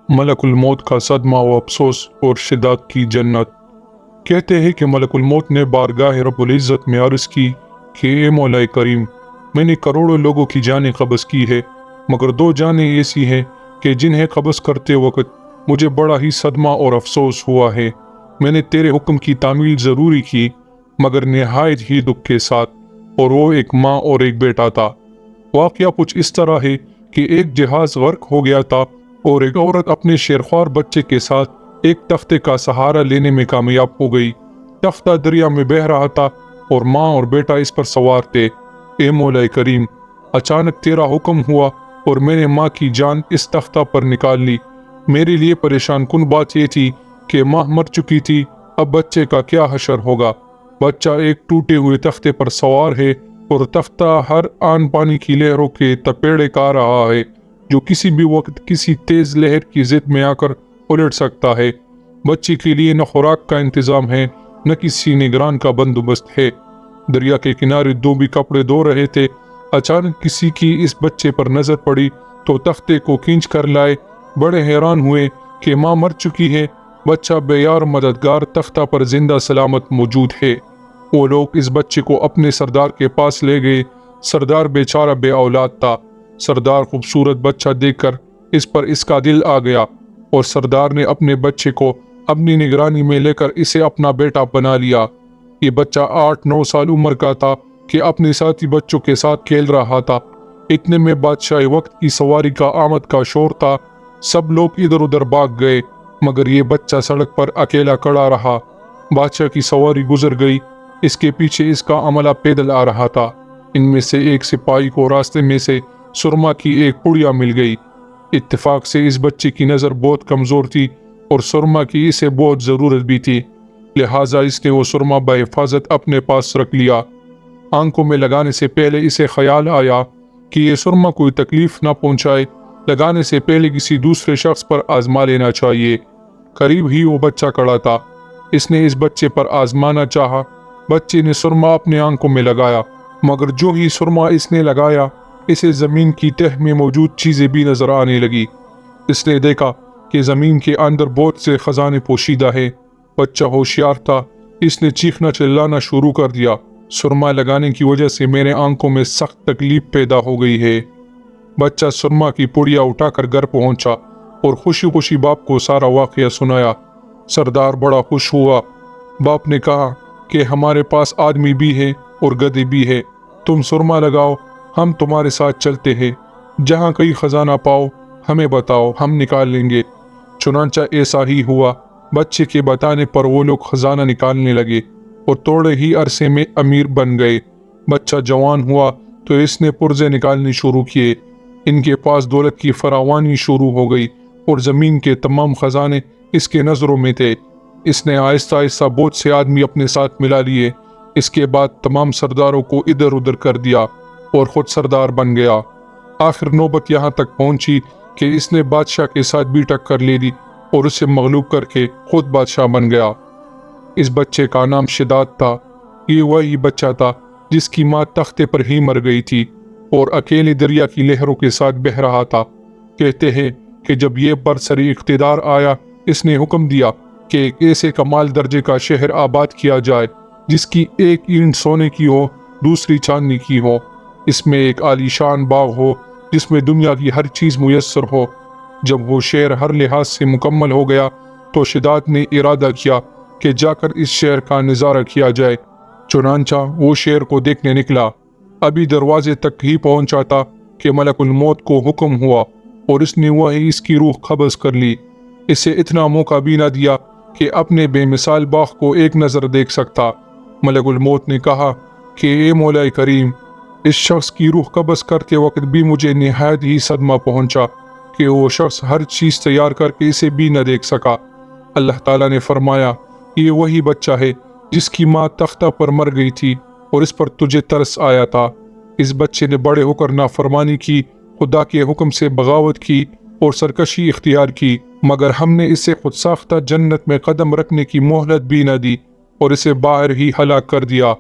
ملک الموت کا صدمہ و افسوس اور شدت کی جنت۔ کہتے ہیں کہ ملک الموت نے بارگاہ رب العزت میں عرض کی کہ اے مولا کریم، میں نے کروڑوں لوگوں کی جانیں قبض کی ہے، مگر 2 جانیں ایسی ہیں کہ جنہیں قبض کرتے وقت مجھے بڑا ہی صدمہ اور افسوس ہوا ہے۔ میں نے تیرے حکم کی تعمیل ضروری کی مگر نہایت ہی دکھ کے ساتھ، اور وہ ایک ماں اور ایک بیٹا تھا۔ واقعہ کچھ اس طرح ہے کہ ایک جہاز غرق ہو گیا تھا اور ایک عورت اپنے شیرخوار بچے کے ساتھ ایک تختے کا سہارا لینے میں کامیاب ہو گئی۔ تختہ دریا میں بہہ رہا تھا اور ماں اور بیٹا اس پر سوار تھے۔ اے مولا کریم، اچانک تیرا حکم ہوا اور میں نے ماں کی جان اس تختہ پر نکال لی۔ میرے لیے پریشان کن بات یہ تھی کہ ماں مر چکی تھی، اب بچے کا کیا حشر ہوگا۔ بچہ ایک ٹوٹے ہوئے تختے پر سوار ہے اور تختہ ہر آن پانی کی لہروں کے تپیڑے کھا رہا ہے جو کسی بھی وقت کسی تیز لہر کی زد میں آ کر الٹ سکتا ہے۔ بچے کے لیے نہ خوراک کا انتظام ہے نہ کسی نگران کا بندوبست ہے۔ دریا کے کنارے 2 بھی کپڑے دھو رہے تھے۔ اچانک کسی کی اس بچے پر نظر پڑی تو تختے کو کھینچ کر لائے۔ بڑے حیران ہوئے کہ ماں مر چکی ہے، بچہ بے یار مددگار تختہ پر زندہ سلامت موجود ہے۔ وہ لوگ اس بچے کو اپنے سردار کے پاس لے گئے۔ سردار بیچارہ بے اولاد تھا۔ سردار خوبصورت بچہ دیکھ کر اس پر اس کا دل آ گیا اور سردار نے اپنے بچے کو اپنی نگرانی میں لے کر اسے اپنا بیٹا بنا لیا۔ یہ بچہ 8-9 سال عمر کا تھا کہ اپنے ساتھی بچوں کے ساتھ کھیل رہا تھا۔ اتنے میں بادشاہ وقت کی سواری کا آمد کا شور تھا۔ سب لوگ ادھر ادھر بھاگ گئے مگر یہ بچہ سڑک پر اکیلا کھڑا رہا۔ بادشاہ کی سواری گزر گئی، اس کے پیچھے اس کا عملہ پیدل آ رہا تھا۔ ان میں سے ایک سپاہی کو راستے میں سے سرما کی ایک پڑیا مل گئی۔ اتفاق سے اس بچے کی نظر بہت کمزور تھی اور سرما کی اسے بہت ضرورت بھی تھی، لہٰذا اس نے وہ سرما بحفاظت اپنے پاس رکھ لیا۔ آنکھوں میں لگانے سے پہلے اسے خیال آیا کہ یہ سرما کوئی تکلیف نہ پہنچائے، لگانے سے پہلے کسی دوسرے شخص پر آزما لینا چاہیے۔ قریب ہی وہ بچہ کھڑا تھا، اس نے اس بچے پر آزمانا چاہا۔ بچے نے سرما اپنے آنکھوں میں لگایا مگر جو ہی سرما اس نے لگایا اسے زمین کی تہ میں موجود چیزیں بھی نظر آنے لگی۔ اس نے دیکھا کہ زمین کے اندر بہت سے خزانے پوشیدہ ہیں۔ بچہ ہوشیار تھا، اس نے چیخنا چلانا شروع کر دیا، سرما لگانے کی وجہ سے میرے آنکھوں میں سخت تکلیف پیدا ہو گئی ہے۔ بچہ سرما کی پڑیا اٹھا کر گھر پہنچا اور خوشی خوشی باپ کو سارا واقعہ سنایا۔ سردار بڑا خوش ہوا۔ باپ نے کہا کہ ہمارے پاس آدمی بھی ہے اور گدھے بھی ہے، تم سرما لگاؤ، ہم تمہارے ساتھ چلتے ہیں، جہاں کہیں خزانہ پاؤ ہمیں بتاؤ، ہم نکال لیں گے۔ چنانچہ ایسا ہی ہوا۔ بچے کے بتانے پر وہ لوگ خزانہ نکالنے لگے اور تھوڑے ہی عرصے میں امیر بن گئے۔ بچہ جوان ہوا تو اس نے پرزے نکالنے شروع کیے۔ ان کے پاس دولت کی فراوانی شروع ہو گئی اور زمین کے تمام خزانے اس کے نظروں میں تھے۔ اس نے آہستہ آہستہ بہت سے آدمی اپنے ساتھ ملا لیے۔ اس کے بعد تمام سرداروں کو ادھر ادھر کر دیا اور خود سردار بن گیا۔ آخر نوبت یہاں تک پہنچی کہ اس نے بادشاہ کے ساتھ بھی ٹکر لے لی اور اسے مغلوب کر کے خود بادشاہ بن گیا۔ اس بچے کا نام شداد تھا۔ یہ وہی بچہ تھا جس کی ماں تختے پر ہی مر گئی تھی اور اکیلے دریا کی لہروں کے ساتھ بہہ رہا تھا۔ کہتے ہیں کہ جب یہ برسری اقتدار آیا، اس نے حکم دیا کہ ایک ایسے کمال درجے کا شہر آباد کیا جائے جس کی ایک اینٹ سونے کی ہو، دوسری چاندنی کی ہو۔ اس میں ایک عالیشان باغ ہو جس میں دنیا کی ہر چیز میسر ہو۔ جب وہ شہر ہر لحاظ سے مکمل ہو گیا تو شداد نے ارادہ کیا کہ جا کر اس شہر کا نظارہ کیا جائے۔ چنانچہ وہ شہر کو دیکھنے نکلا۔ ابھی دروازے تک ہی پہنچا تھا کہ ملک الموت کو حکم ہوا اور اس نے وہی اس کی روح قبض کر لی۔ اسے اتنا موقع بھی نہ دیا کہ اپنے بے مثال باغ کو ایک نظر دیکھ سکتا۔ ملک الموت نے کہا کہ اے مولا کریم، اس شخص کی روح قبض کرتے وقت بھی مجھے نہایت ہی صدمہ پہنچا کہ وہ شخص ہر چیز تیار کر کے اسے بھی نہ دیکھ سکا۔ اللہ تعالیٰ نے فرمایا، یہ وہی بچہ ہے جس کی ماں تختہ پر مر گئی تھی اور اس پر تجھے ترس آیا تھا۔ اس بچے نے بڑے ہو کر نافرمانی کی، خدا کے حکم سے بغاوت کی اور سرکشی اختیار کی، مگر ہم نے اسے خود ساختہ جنت میں قدم رکھنے کی مہلت بھی نہ دی اور اسے باہر ہی ہلاک کر دیا۔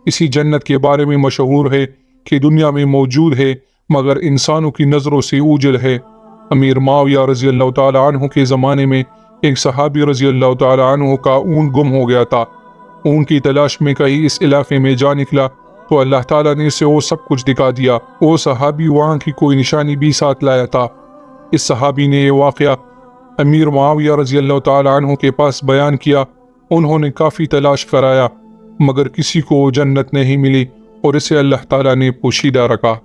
اسی جنت کے بارے میں مشہور ہے کہ دنیا میں موجود ہے مگر انسانوں کی نظروں سے اوجھل ہے۔ امیر معاویہ رضی اللہ تعالی عنہ کے زمانے میں ایک صحابی رضی اللہ تعالی عنہ کا اونٹ گم ہو گیا تھا۔ اونٹ کی تلاش میں کہیں اس علاقے میں جا نکلا تو اللہ تعالیٰ نے اسے وہ سب کچھ دکھا دیا۔ وہ صحابی وہاں کی کوئی نشانی بھی ساتھ لایا تھا۔ اس صحابی نے یہ واقعہ امیر معاویہ رضی اللہ تعالی عنہ کے پاس بیان کیا۔ انہوں نے کافی تلاش کرایا مگر کسی کو جنت نہیں ملی اور اسے اللہ تعالیٰ نے پوشیدہ رکھا۔